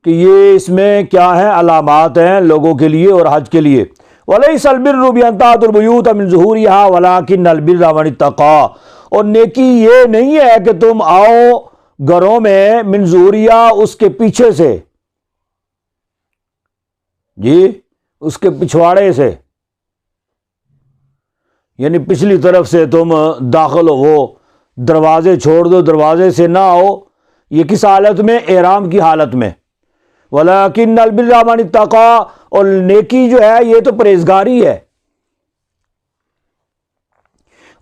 کہ یہ اس میں کیا ہے؟ علامات ہیں لوگوں کے لیے اور حج کے لیے۔ وَلَيْسَ الْبِرُّ بِأَن تَأْتُوا الْبُيُوتَ مِن ظُهُورِهَا وَلَكِنَّ الْبِرَّ مَنِ اتَّقَىٰ، اور نیکی یہ نہیں ہے کہ تم آؤ گھروں میں من ظہوریہ اس کے پیچھے سے، جی اس کے پچھواڑے سے، یعنی پچھلی طرف سے تم داخل ہو، دروازے چھوڑ دو، دروازے سے نہ آؤ۔ یہ کس حالت میں؟ احرام کی حالت میں۔ وَلَكِنَّ الْبِرَّ مَنِ اتَّقَىٰ، اور نیکی جو ہے یہ تو پرہیزگاری ہے۔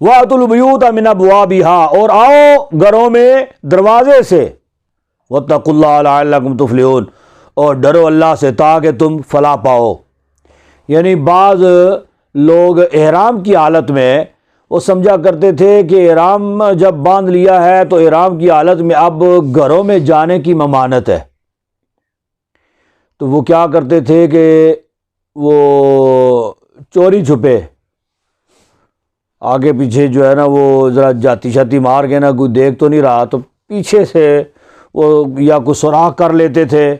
وَأْتُوا الْبُيُوتَ مِنْ أَبْوَابِهَا، اور آؤ گھروں میں دروازے سے۔ وَاتَّقُوا اللَّهَ لَعَلَّكُمْ تُفْلِحُونَ، اور ڈرو اللہ سے تاکہ تم فلاح پاؤ۔ یعنی بعض لوگ احرام کی حالت میں وہ سمجھا کرتے تھے کہ احرام جب باندھ لیا ہے تو احرام کی حالت میں اب گھروں میں جانے کی ممانعت ہے، تو وہ کیا کرتے تھے کہ وہ چوری چھپے آگے پیچھے جو ہے نا وہ ذرا جاتی شاتی مار کے نا، کوئی دیکھ تو نہیں رہا تو پیچھے سے وہ یا کوئی سوراخ کر لیتے تھے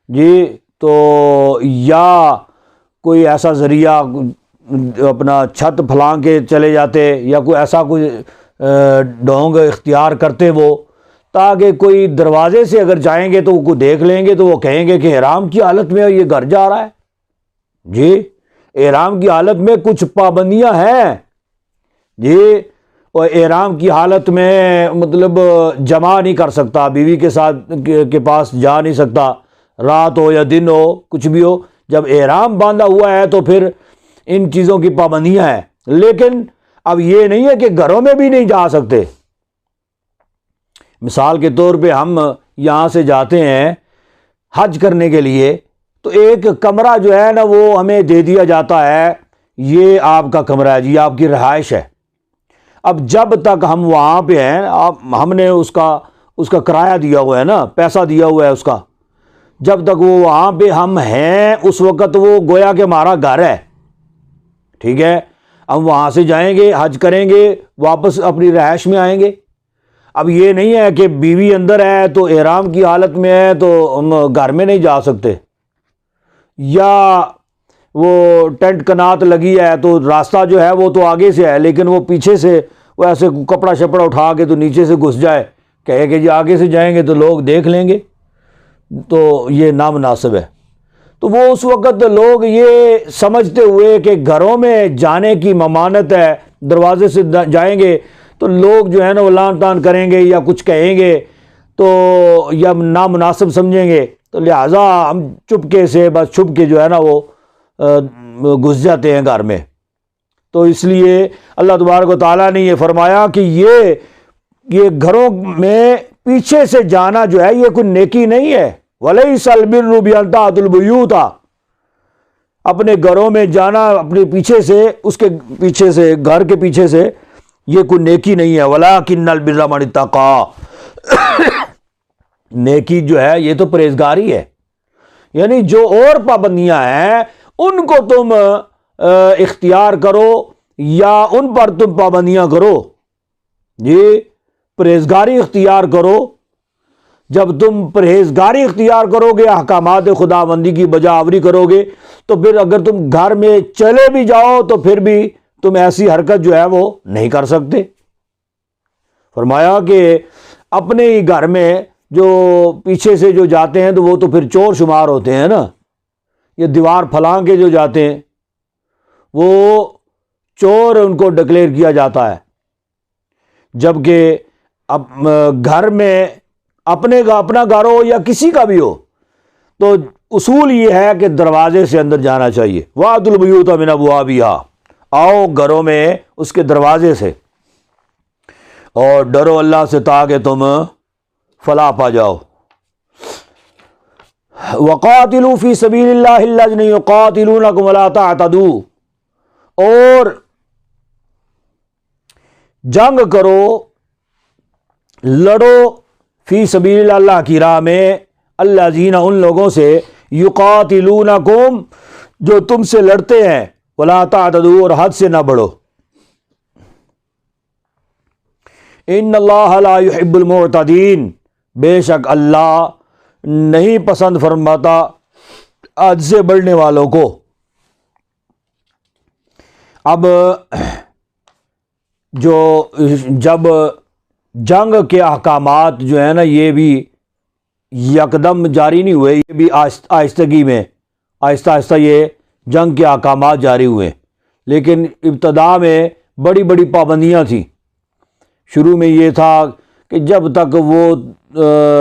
جی، تو یا کوئی ایسا ذریعہ اپنا چھت پھلانگ کے چلے جاتے، یا کوئی ایسا کوئی ڈھونگ اختیار کرتے وہ، تاکہ کوئی دروازے سے اگر جائیں گے تو وہ کو دیکھ لیں گے تو وہ کہیں گے کہ احرام کی حالت میں یہ گھر جا رہا ہے۔ جی احرام کی حالت میں کچھ پابندیاں ہیں جی، اور احرام کی حالت میں مطلب جمع نہیں کر سکتا، بیوی کے ساتھ کے پاس جا نہیں سکتا، رات ہو یا دن ہو کچھ بھی ہو، جب احرام باندھا ہوا ہے تو پھر ان چیزوں کی پابندیاں ہیں۔ لیکن اب یہ نہیں ہے کہ گھروں میں بھی نہیں جا سکتے۔ مثال کے طور پہ ہم یہاں سے جاتے ہیں حج کرنے کے لیے تو ایک کمرہ جو ہے نا وہ ہمیں دے دیا جاتا ہے، یہ آپ کا کمرہ ہے جی، آپ کی رہائش ہے۔ اب جب تک ہم وہاں پہ ہیں، ہم نے اس کا کرایہ دیا ہوا ہے نا، پیسہ دیا ہوا ہے اس کا، جب تک وہ وہاں پہ ہم ہیں اس وقت وہ گویا کہ ہمارا گھر ہے، ٹھیک ہے۔ ہم وہاں سے جائیں گے، حج کریں گے، واپس اپنی رہائش میں آئیں گے۔ اب یہ نہیں ہے کہ بیوی اندر ہے تو احرام کی حالت میں ہے تو ہم گھر میں نہیں جا سکتے، یا وہ ٹینٹ کنات لگی ہے تو راستہ جو ہے وہ تو آگے سے ہے لیکن وہ پیچھے سے وہ ایسے کپڑا شپڑا اٹھا کے تو نیچے سے گھس جائے، کہے کہ جی آگے سے جائیں گے تو لوگ دیکھ لیں گے، تو یہ نامناسب ہے۔ تو وہ اس وقت لوگ یہ سمجھتے ہوئے کہ گھروں میں جانے کی ممانعت ہے، دروازے سے جائیں گے تو لوگ جو ہے نا وہ لان تان کریں گے یا کچھ کہیں گے تو یا نامناسب سمجھیں گے، تو لہٰذا ہم چپکے سے بس چھپ کے جو ہے نا وہ گھس جاتے ہیں گھر میں۔ تو اس لیے اللہ تبارک و تعالیٰ نے یہ فرمایا کہ یہ گھروں میں پیچھے سے جانا جو ہے یہ کوئی نیکی نہیں ہے۔ وَلَيْسَ الْبِرُّ بِأَن تَأْتُوا الْبُيُوتَ، اپنے گھروں میں جانا اپنے پیچھے سے، اس کے پیچھے سے، گھر کے پیچھے سے، یہ کوئی نیکی نہیں ہے۔ وَلَٰكِنَّ الْبِرَّ مَنِ اتَّقَىٰ، نیکی جو ہے یہ تو پرہیزگاری ہے، یعنی جو اور پابندیاں ہیں ان کو تم اختیار کرو یا ان پر تم پابندیاں کرو، یہ پرہیزگاری اختیار کرو۔ جب تم پرہیزگاری اختیار کرو گے، احکامات خداوندی کی بجا آوری کرو گے، تو پھر اگر تم گھر میں چلے بھی جاؤ تو پھر بھی تم ایسی حرکت جو ہے وہ نہیں کر سکتے۔ فرمایا کہ اپنے ہی گھر میں جو پیچھے سے جو جاتے ہیں تو وہ تو پھر چور شمار ہوتے ہیں نا، یہ دیوار پھلانگ کے جو جاتے ہیں وہ چور ان کو ڈکلیئر کیا جاتا ہے، جبکہ اب گھر میں اپنا گھر ہو یا کسی کا بھی ہو تو اصول یہ ہے کہ دروازے سے اندر جانا چاہیے۔ وَأْتُوا الْبُيُوتَ مِنْ أَبْوَابِهَا، آؤ گھروں میں اس کے دروازے سے، اور ڈرو اللہ سے تاکہ تم فلاح پا جاؤ۔ وَقَاتِلُوا فِي سَبِيلِ اللَّهِ الَّذِينَ يُقَاتِلُونَكُمْ وَلَا تَعْتَدُوا، اور جنگ کرو، لڑو فی سبیل اللہ کی راہ میں، الذین ان لوگوں سے، یقاتلونکم جو تم سے لڑتے ہیں، ولا تعتدوا اور حد سے نہ بڑھو۔ ان اللہ لا يحب المعتدین، بے شک اللہ نہیں پسند فرماتا حد سے بڑھنے والوں کو۔ اب جب جنگ کے احکامات جو ہیں نا یہ بھی یکدم جاری نہیں ہوئے، یہ بھی آہستگی میں آہستہ آہستہ یہ جنگ کے احکامات جاری ہوئے، لیکن ابتدا میں بڑی بڑی پابندیاں تھیں۔ شروع میں یہ تھا کہ جب تک وہ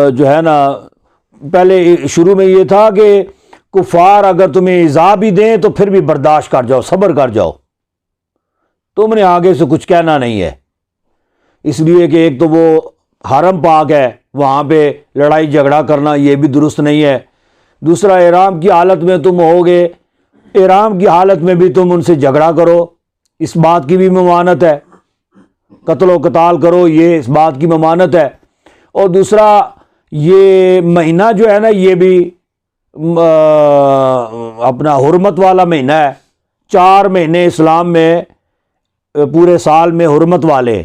جو ہے نا، پہلے شروع میں یہ تھا کہ کفار اگر تمہیں ایذا بھی دیں تو پھر بھی برداشت کر جاؤ، صبر کر جاؤ، تم نے آگے سے کچھ کہنا نہیں ہے، اس لیے کہ ایک تو وہ حرم پاک ہے، وہاں پہ لڑائی جھگڑا کرنا یہ بھی درست نہیں ہے۔ دوسرا، احرام کی حالت میں تم ہوگے، احرام کی حالت میں بھی تم ان سے جھگڑا کرو، اس بات کی بھی ممانعت ہے، قتل و قتال کرو، یہ اس بات کی ممانعت ہے۔ اور دوسرا یہ مہینہ جو ہے نا یہ بھی اپنا حرمت والا مہینہ ہے۔ 4 مہینے اسلام میں پورے سال میں حرمت والے،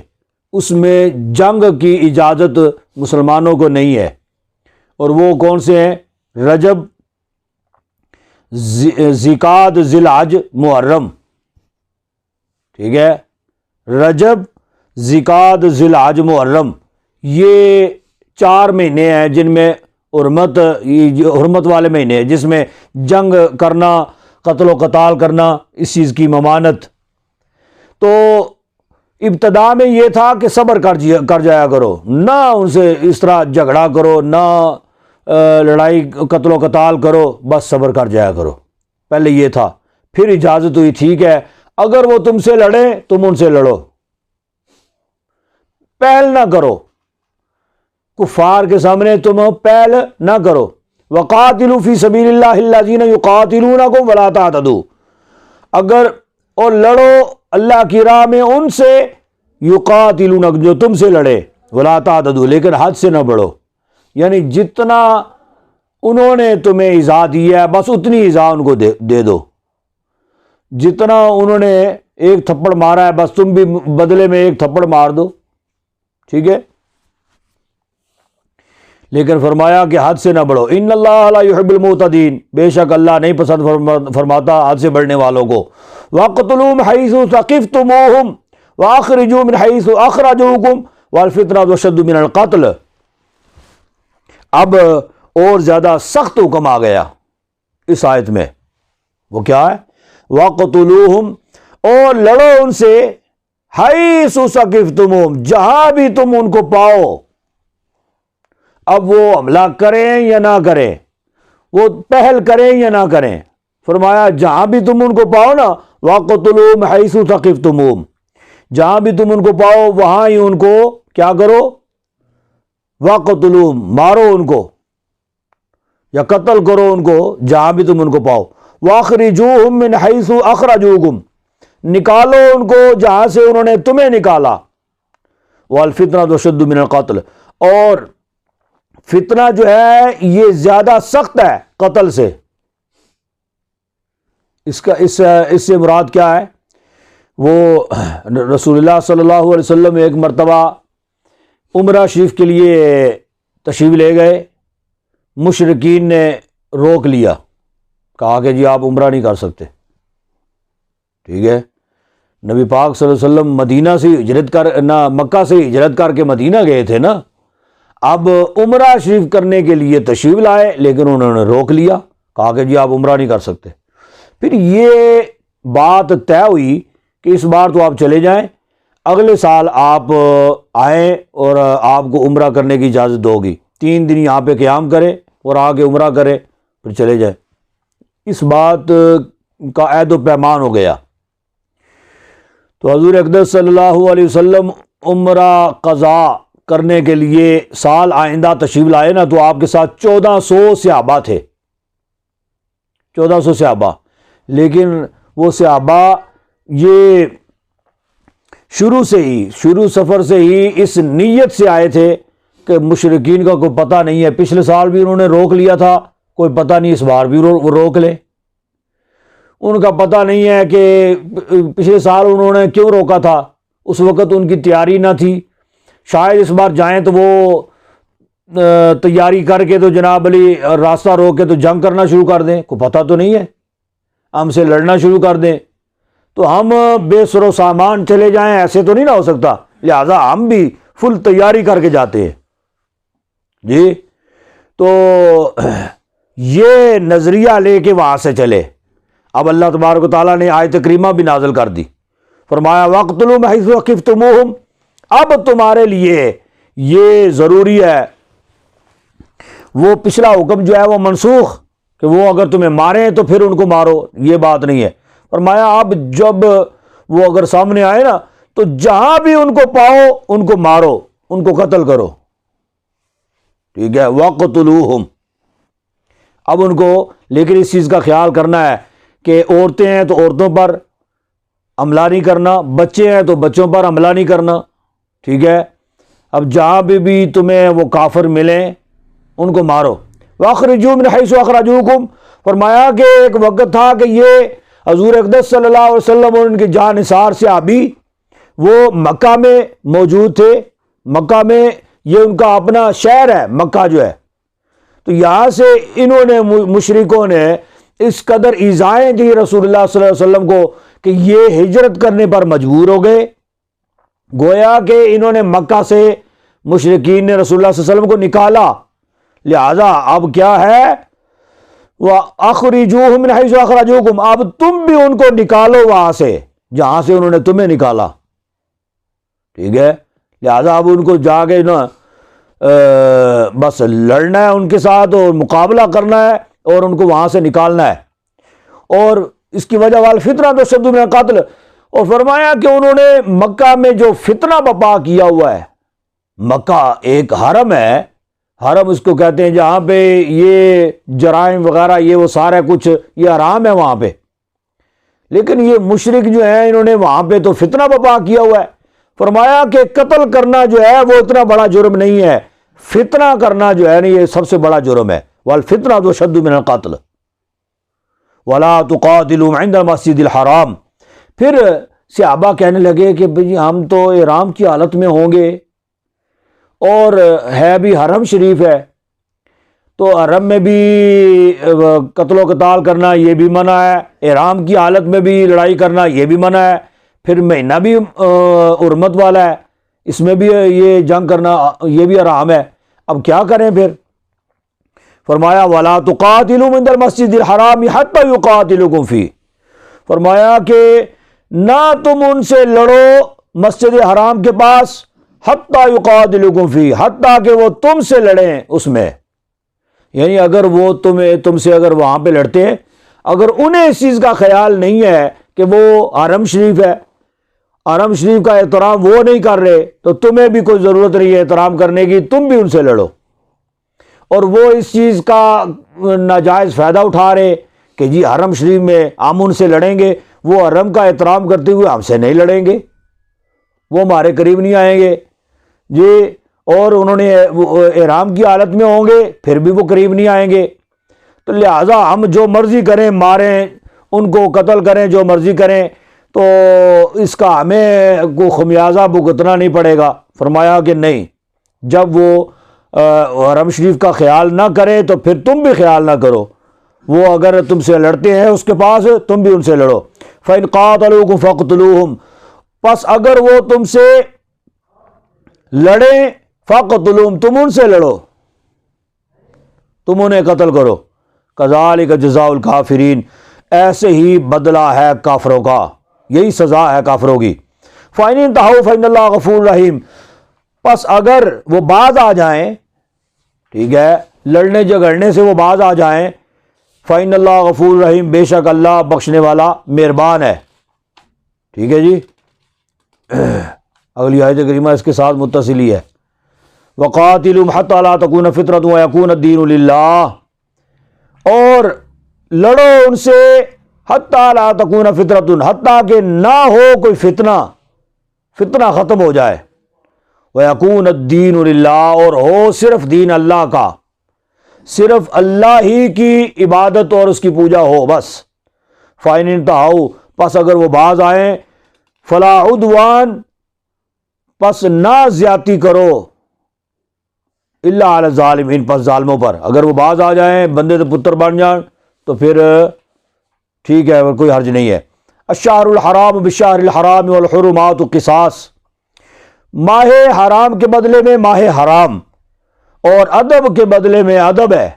اس میں جنگ کی اجازت مسلمانوں کو نہیں ہے، اور وہ کون سے ہیں؟ رجب، ذیقعد، ذی الحج، محرم، ٹھیک ہے، رجب، ذیقعد، ذی الحج، محرم، یہ 4 مہینے ہیں جن میں حرمت والے مہینے ہیں، جس میں جنگ کرنا، قتل و قتال کرنا، اس چیز کی ممانعت۔ تو ابتدا میں یہ تھا کہ صبر کر جایا کرو، نہ ان سے اس طرح جھگڑا کرو، نہ لڑائی قتل و قتال کرو، بس صبر کر جایا کرو، پہلے یہ تھا۔ پھر اجازت ہوئی، ٹھیک ہے اگر وہ تم سے لڑیں تم ان سے لڑو، پہل نہ کرو، کفار کے سامنے تم پہل نہ کرو. وقاتلوا فی سبیل اللہ الذین یقاتلونکم ولا تعتدوا، اگر اور لڑو اللہ کی راہ میں ان سے یقاتلونکم جو تم سے لڑے، ولا تعتدوا لیکن حد سے نہ بڑھو. یعنی جتنا انہوں نے تمہیں ایذا دی ہے بس اتنی ایذا ان کو دے دو. جتنا انہوں نے ایک تھپڑ مارا ہے بس تم بھی بدلے میں ایک تھپڑ مار دو. ٹھیک ہے، لیکن فرمایا کہ حد سے نہ بڑھو. ان اللہ لا يحب المعتدین، بے شک اللہ نہیں پسند فرماتا حد سے بڑھنے والوں کو. وَاقْتُلُوهُمْ حَيْثُ ثَقِفْتُمُوهُمْ وَأَخْرِجُوا مِنْ حَيْثُ أَخْرَجُوكُمْ وَالْفِتْنَةُ أَشَدُّ مِنَ الْقَتْلِ. اب اور زیادہ سخت حکم آ گیا اس آیت میں. وہ کیا ہے؟ وَاقْتُلُوهُمْ، اور لڑو ان سے، حَيْثُ ثَقِفْتُمُوهُمْ جہاں بھی تم ان کو پاؤ. اب وہ حملہ کریں یا نہ کریں، وہ پہل کریں یا نہ کریں، فرمایا جہاں بھی تم ان کو پاؤ نا، وَاقْتُلُوهُمْ حَيْثُ ثَقِفْتُمُوهُمْ جہاں بھی تم ان کو پاؤ وہاں ہی ان کو کیا کرو، وَاقْتُلُوهُمْ مارو ان کو یا قتل کرو ان کو جہاں بھی تم ان کو پاؤ. وَأَخْرِجُوهُمْ مِنْ حَيْثُ أَخْرَجُوكُمْ نکالو ان کو جہاں سے انہوں نے تمہیں نکالا. وَالْفِتْنَةُ أَشَدُّ مِنَ الْقَتْلِ، اور فتنہ جو ہے یہ زیادہ سخت ہے قتل سے. اس سے مراد کیا ہے؟ وہ رسول اللہ صلی اللہ علیہ وسلم ایک مرتبہ عمرہ شریف کے لیے تشریف لے گئے. مشرکین نے روک لیا، کہا کہ جی آپ عمرہ نہیں کر سکتے. ٹھیک ہے، نبی پاک صلی اللہ علیہ وسلم مدینہ سے ہجرت کر نہ مکہ سے ہجرت کر کے مدینہ گئے تھے نا. اب عمرہ شریف کرنے کے لیے تشریف لائے لیکن انہوں نے روک لیا، کہا کہ جی آپ عمرہ نہیں کر سکتے. پھر یہ بات طے ہوئی کہ اس بار تو آپ چلے جائیں، اگلے سال آپ آئیں اور آپ کو عمرہ کرنے کی اجازت ہوگی. 3 دن یہاں پہ قیام کرے اور آگے عمرہ کرے پھر چلے جائیں. اس بات کا عہد و پیمان ہو گیا. تو حضور اقدس صلی اللہ علیہ وسلم عمرہ قضا کرنے کے لیے سال آئندہ تشریف لائے نا، تو آپ کے ساتھ 1400 صحابہ تھے. 1400 صحابہ، لیکن وہ صحابہ یہ شروع سفر سے ہی اس نیت سے آئے تھے کہ مشرکین کا کوئی پتہ نہیں ہے، پچھلے سال بھی انہوں نے روک لیا تھا، کوئی پتہ نہیں اس بار بھی روک لے. ان کا پتہ نہیں ہے کہ پچھلے سال انہوں نے کیوں روکا تھا، اس وقت ان کی تیاری نہ تھی. شاید اس بار جائیں تو وہ تیاری کر کے تو جناب علی راستہ روک کے تو جنگ کرنا شروع کر دیں، کوئی پتہ تو نہیں ہے، ہم سے لڑنا شروع کر دیں. تو ہم بے سر و سامان چلے جائیں، ایسے تو نہیں نہ ہو سکتا، لہذا ہم بھی فل تیاری کر کے جاتے ہیں. جی تو یہ نظریہ لے کے وہاں سے چلے. اب اللہ تبارک و تعالیٰ نے آیت کریمہ بھی نازل کر دی، فرمایا وَاقْتُلُوهُمْ حَيْثُ ثَقِفْتُمُوهُمْ. اب تمہارے لیے یہ ضروری ہے، وہ پچھلا حکم جو ہے وہ منسوخ کہ وہ اگر تمہیں ماریں تو پھر ان کو مارو، یہ بات نہیں ہے. فرمایا اب جب وہ اگر سامنے آئے نا تو جہاں بھی ان کو پاؤ ان کو مارو، ان کو قتل کرو. ٹھیک ہے، وَاقْتُلُوهُمْ. اب ان کو لیکن اس چیز کا خیال کرنا ہے کہ عورتیں ہیں تو عورتوں پر حملہ نہیں کرنا، بچے ہیں تو بچوں پر حملہ نہیں کرنا. ٹھیک ہے، اب جہاں بھی تمہیں وہ کافر ملیں ان کو مارو. وَأَخْرِجُوا مِنْ حَيْثُ أَخْرَجُوكُمْ. فرمایا کہ ایک وقت تھا کہ یہ حضور اقدس صلی اللہ علیہ وسلم اور ان کے جاں نثار صحابی وہ مکہ میں موجود تھے. مکہ میں یہ ان کا اپنا شہر ہے مکہ جو ہے. تو یہاں سے انہوں نے مشرکوں نے اس قدر ایذائیں دی رسول اللہ صلی اللہ علیہ وسلم کو کہ یہ ہجرت کرنے پر مجبور ہو گئے. گویا کہ انہوں نے مکہ سے مشرکین نے رسول اللہ صلی اللہ علیہ وسلم کو نکالا، لہذا اب کیا ہے، وَأَخْرِجُوهُمْ مِنْ حَيْثُ أَخْرَجُوكُمْ. اب تم بھی ان کو نکالو وہاں سے جہاں سے انہوں نے تمہیں نکالا. ٹھیک ہے، لہذا اب ان کو جا کے نا بس لڑنا ہے ان کے ساتھ اور مقابلہ کرنا ہے اور ان کو وہاں سے نکالنا ہے. اور اس کی وجہ وَالْفِتْنَةُ أَشَدُّ مِنَ الْقَتْلِ. اور فرمایا کہ انہوں نے مکہ میں جو فتنہ بپا کیا ہوا ہے، مکہ ایک حرم ہے، حرم اس کو کہتے ہیں جہاں پہ یہ جرائم وغیرہ یہ وہ سارا کچھ یہ حرام ہے وہاں پہ، لیکن یہ مشرک جو ہیں انہوں نے وہاں پہ تو فتنہ برپا کیا ہوا ہے۔ فرمایا کہ قتل کرنا جو ہے وہ اتنا بڑا جرم نہیں ہے، فتنہ کرنا جو ہے نا یہ سب سے بڑا جرم ہے۔ والفتنة أشد من القتل ولا تقاتلوا عند المسجد الحرام۔ پھر صحابہ کہنے لگے کہ بھئی ہم تو احرام کی حالت میں ہوں گے اور ہے بھی حرم شریف ہے، تو حرم میں بھی قتل و قتال کرنا یہ بھی منع ہے، احرام کی حالت میں بھی لڑائی کرنا یہ بھی منع ہے، پھر مہینہ بھی حرمت والا ہے، اس میں بھی یہ جنگ کرنا یہ بھی حرام ہے، اب کیا کریں پھر؟ فرمایا وَلَا تُقَاتِلُوا عِندَ الْمَسْجِدِ الْحَرَامِ حَتَّى يُقَاتِلُوكُمْ فِيهِ، فرمایا کہ نہ تم ان سے لڑو مسجد حرام کے پاس حَتَّى يُقَاتِلُوكُمْ فِيهِ، حتیٰ کہ وہ تم سے لڑیں اس میں، یعنی اگر وہ تم سے اگر وہاں پہ لڑتے ہیں، اگر انہیں اس چیز کا خیال نہیں ہے کہ وہ حرم شریف ہے، حرم شریف کا احترام وہ نہیں کر رہے، تو تمہیں بھی کوئی ضرورت نہیں ہے احترام کرنے کی، تم بھی ان سے لڑو۔ اور وہ اس چیز کا ناجائز فائدہ اٹھا رہے کہ جی حرم شریف میں ہم ان سے لڑیں گے، وہ حرم کا احترام کرتے ہوئے ہم سے نہیں لڑیں گے، وہ ہمارے قریب نہیں آئیں گے جی، اور انہوں نے احرام کی حالت میں ہوں گے پھر بھی وہ قریب نہیں آئیں گے، تو لہٰذا ہم جو مرضی کریں، ماریں ان کو، قتل کریں، جو مرضی کریں، تو اس کا ہمیں کو خمیازہ بھگتنا نہیں پڑے گا۔ فرمایا کہ نہیں، جب وہ حرم شریف کا خیال نہ کرے تو پھر تم بھی خیال نہ کرو، وہ اگر تم سے لڑتے ہیں اس کے پاس تم بھی ان سے لڑو۔ فَإِنْ قَاتَلُوكُمْ فَاقْتُلُوهُمْ، پس اگر وہ تم سے لڑیں فَاقْتُلُوهُمْ، تم ان سے لڑو، تم انہیں قتل کرو۔ كَذَلِكَ جَزَاءُ الْكَافِرِينَ، ایسے ہی بدلہ ہے کافروں کا، یہی سزا ہے کافروں کی۔ فَإِنِ انْتَهَوْا فَإِنَّ اللَّهَ غَفُورٌ رَحِيمٌ، پس اگر وہ باز آ جائیں، ٹھیک ہے، لڑنے جھگڑنے سے وہ باز آ جائیں، فَإِنَّ اللَّهَ غَفُورٌ رَحِيمٌ، بے شک اللہ بخشنے والا مہربان ہے۔ ٹھیک ہے جی، اگلی آیت کریمہ اس کے ساتھ متصل ہی ہے۔ وَقَاتِلُوهُمْ حَتَّى لَا تَكُونَ فِتْنَةٌ وَيَكُونَ الدِّينُ لِلَّهِ، اور لڑو ان سے حَتَّى لَا تَكُونَ فِتْنَةٌ، حتیٰ کہ نہ ہو کوئی فتنہ ختم ہو جائے، وَيَكُونَ الدِّينُ لِلَّهِ، اور ہو صرف دین اللہ کا، صرف اللہ ہی کی عبادت اور اس کی پوجا ہو بس۔ فَإِنِ انْتَهَوْا، پس اگر وہ باز آئیں، فَلَا عُدْوَانَ، پس نہ زیادتی کرو، إِلَّا عَلَى الظَّالِمِينَ، پس ظالموں پر، اگر وہ باز آ جائیں بندے تو پتر بن جائیں تو پھر ٹھیک ہے، کوئی حرج نہیں ہے۔ الشہر الحرام بالشہر الحرام والحرمات قصاص، ماہ حرام کے بدلے میں ماہ حرام اور ادب کے بدلے میں ادب ہے،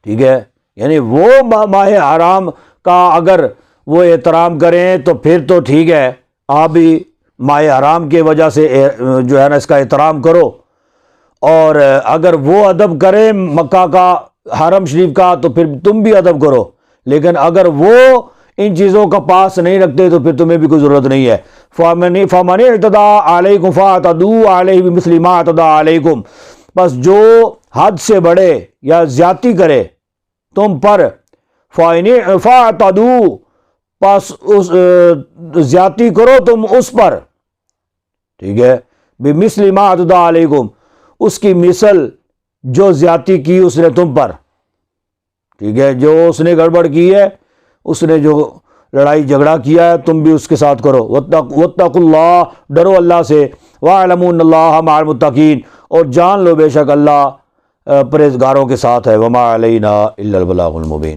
ٹھیک ہے، یعنی وہ ماہ حرام کا اگر وہ احترام کریں تو پھر تو ٹھیک ہے، آپ بھی ماہ حرام کی وجہ سے جو ہے نا اس کا احترام کرو، اور اگر وہ ادب کریں مکہ کا، حرم شریف کا، تو پھر تم بھی ادب کرو، لیکن اگر وہ ان چیزوں کا پاس نہیں رکھتے تو پھر تمہیں بھی کوئی ضرورت نہیں ہے۔ فَمَنِ اعْتَدَىٰ عَلَيْكُمْ فَاعْتَدُوا عَلَيْهِ بِمِثْلِ مَا اعْتَدَىٰ عَلَيْكُمْ، بس جو حد سے بڑھے یا زیادتی کرے تم پر، فَاعْتَدُوا، پس زیادتی کرو تم اس پر، ٹھیک ہے، بِمِثْلِ مَا اعْتَدَىٰ عَلَيْكُمْ، اس کی مثل جو زیادتی کی اس نے تم پر، ٹھیک ہے، جو اس نے گڑبڑ کی ہے، اس نے جو لڑائی جھگڑا کیا ہے تم بھی اس کے ساتھ کرو۔ واتقوا اللہ، ڈرو اللہ سے، واعلموا ان اللہ مع المتقین، اور جان لو بے شک اللہ پرہیزگاروں کے ساتھ ہے۔ وما علینا الا البلاغ المبین۔